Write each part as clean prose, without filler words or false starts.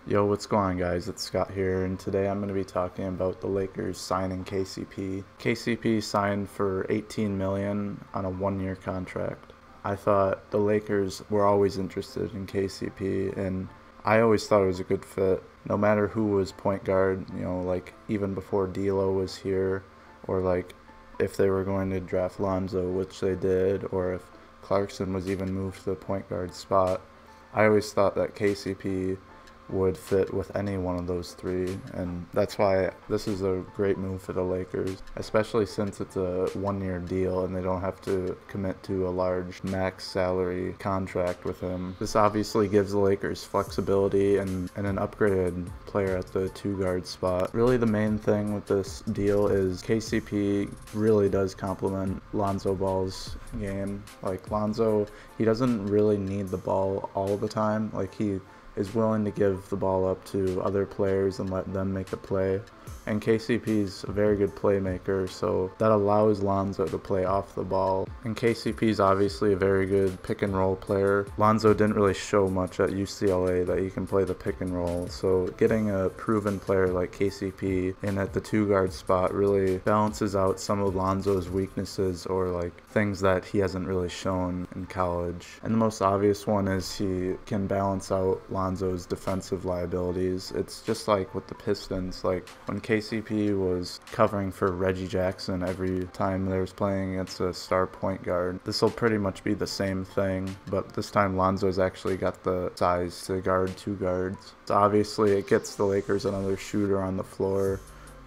Yo, what's going on, guys? It's Scott here, and today I'm going to be talking about the Lakers signing KCP. KCP signed for $18 million on a one-year contract. I thought the Lakers were always interested in KCP, and I always thought it was a good fit. No matter who was point guard, like even before D'Lo was here, or like if they were going to draft Lonzo, which they did, or if Clarkson was even moved to the point guard spot, I always thought that KCP would fit with any one of those three, and that's why this is a great move for the Lakers, especially since it's a one-year deal and they don't have to commit to a large max salary contract with him. This obviously gives the Lakers flexibility and an upgraded player at the two-guard spot. Really, the main thing with this deal is KCP really does complement Lonzo Ball's game. Like, Lonzo, he doesn't really need the ball all the time. Like, he is willing to give the ball up to other players and let them make the play. And KCP's a very good playmaker, so that allows Lonzo to play off the ball. And KCP's obviously a very good pick and roll player. Lonzo didn't really show much at UCLA that he can play the pick and roll, so getting a proven player like KCP in at the two-guard spot really balances out some of Lonzo's weaknesses, or like things that he hasn't really shown in college. And the most obvious one is he can balance out Lonzo's defensive liabilities. It's just like with the Pistons, like when KCP was covering for Reggie Jackson every time they was playing against a star point guard. This will pretty much be the same thing, but this time Lonzo's actually got the size to guard two guards. So obviously it gets the Lakers another shooter on the floor.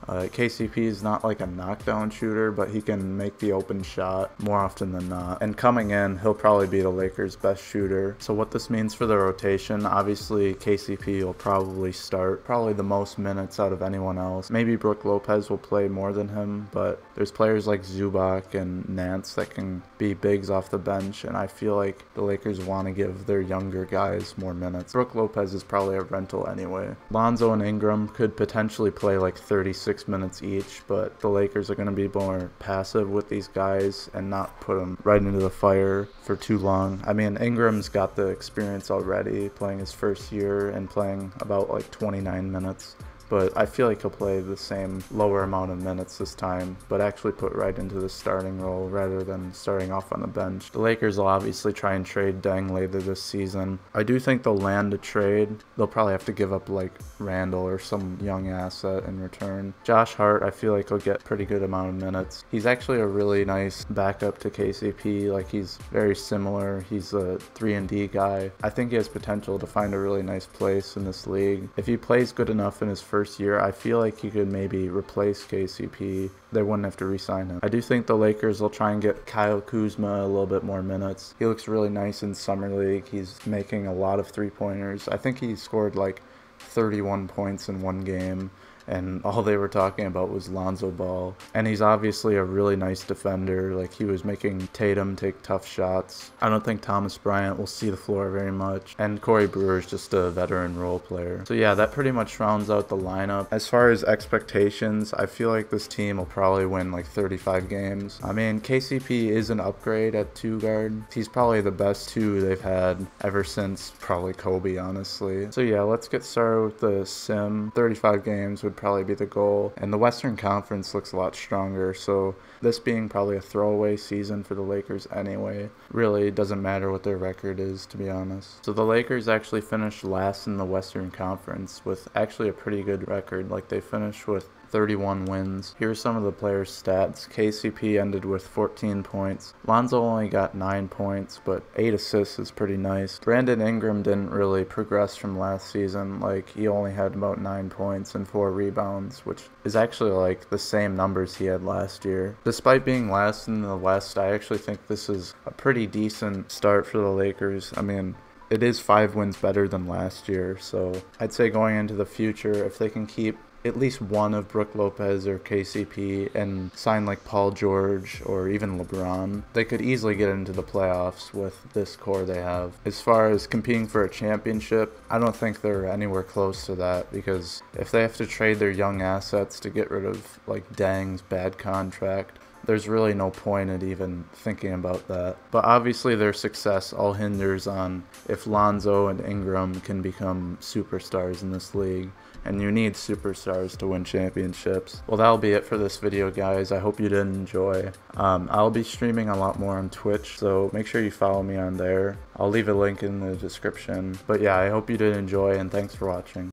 KCP is not like a knockdown shooter, but he can make the open shot more often than not. And coming in, he'll probably be the Lakers' best shooter. So what this means for the rotation, obviously KCP will probably start probably the most minutes out of anyone else. Maybe Brook Lopez will play more than him, but there's players like Zubac and Nance that can be bigs off the bench, and I feel like the Lakers want to give their younger guys more minutes. Brook Lopez is probably a rental anyway. Lonzo and Ingram could potentially play like 36 minutes each, but the Lakers are going to be more passive with these guys and not put them right into the fire for too long. I mean, Ingram's got the experience already, playing his first year and playing about like 29 minutes. But I feel like he'll play the same lower amount of minutes this time, but actually put right into the starting role rather than starting off on the bench. The Lakers will obviously try and trade Deng later this season. I do think they'll land a trade. They'll probably have to give up like Randall or some young asset in return. Josh Hart, I feel like he'll get pretty good amount of minutes. He's actually a really nice backup to KCP. Like, he's very similar. He's a 3-and-D guy. I think he has potential to find a really nice place in this league. If he plays good enough in his first year, I feel like he could maybe replace KCP. They wouldn't have to re-sign him. I do think the Lakers will try and get Kyle Kuzma a little bit more minutes. He looks really nice in Summer League. He's making a lot of three-pointers. I think he scored like 31 points in one game, and all they were talking about was Lonzo Ball. And he's obviously a really nice defender. Like, he was making Tatum take tough shots. I don't think Thomas Bryant will see the floor very much. And Corey Brewer is just a veteran role player. So yeah, that pretty much rounds out the lineup. As far as expectations, I feel like this team will probably win like 35 games. I mean, KCP is an upgrade at two guard. He's probably the best two they've had ever since probably Kobe, honestly. So yeah, let's get started with the sim. 35 games would probably be the goal, and the Western Conference looks a lot stronger, so this being probably a throwaway season for the Lakers anyway, really doesn't matter what their record is, to be honest. So the Lakers actually finished last in the Western Conference with actually a pretty good record. Like, they finished with 31 wins. Here's some of the players' stats. KCP ended with 14 points. Lonzo only got 9 points, but 8 assists is pretty nice. Brandon Ingram didn't really progress from last season. Like, he only had about 9 points and 4 rebounds, which is actually like the same numbers he had last year. Despite being last in the West, I actually think this is a pretty decent start for the Lakers. I mean, it is 5 wins better than last year, so I'd say going into the future, if they can keep at least one of Brook Lopez or KCP and sign like Paul George or even LeBron, they could easily get into the playoffs with this core they have. As far as competing for a championship, I don't think they're anywhere close to that, because if they have to trade their young assets to get rid of like Deng's bad contract, there's really no point in even thinking about that. But obviously their success all hinders on if Lonzo and Ingram can become superstars in this league, and you need superstars to win championships. Well, that'll be it for this video, guys. I hope you did enjoy. I'll be streaming a lot more on Twitch, so make sure you follow me on there. I'll leave a link in the description. But yeah, I hope you did enjoy, and thanks for watching.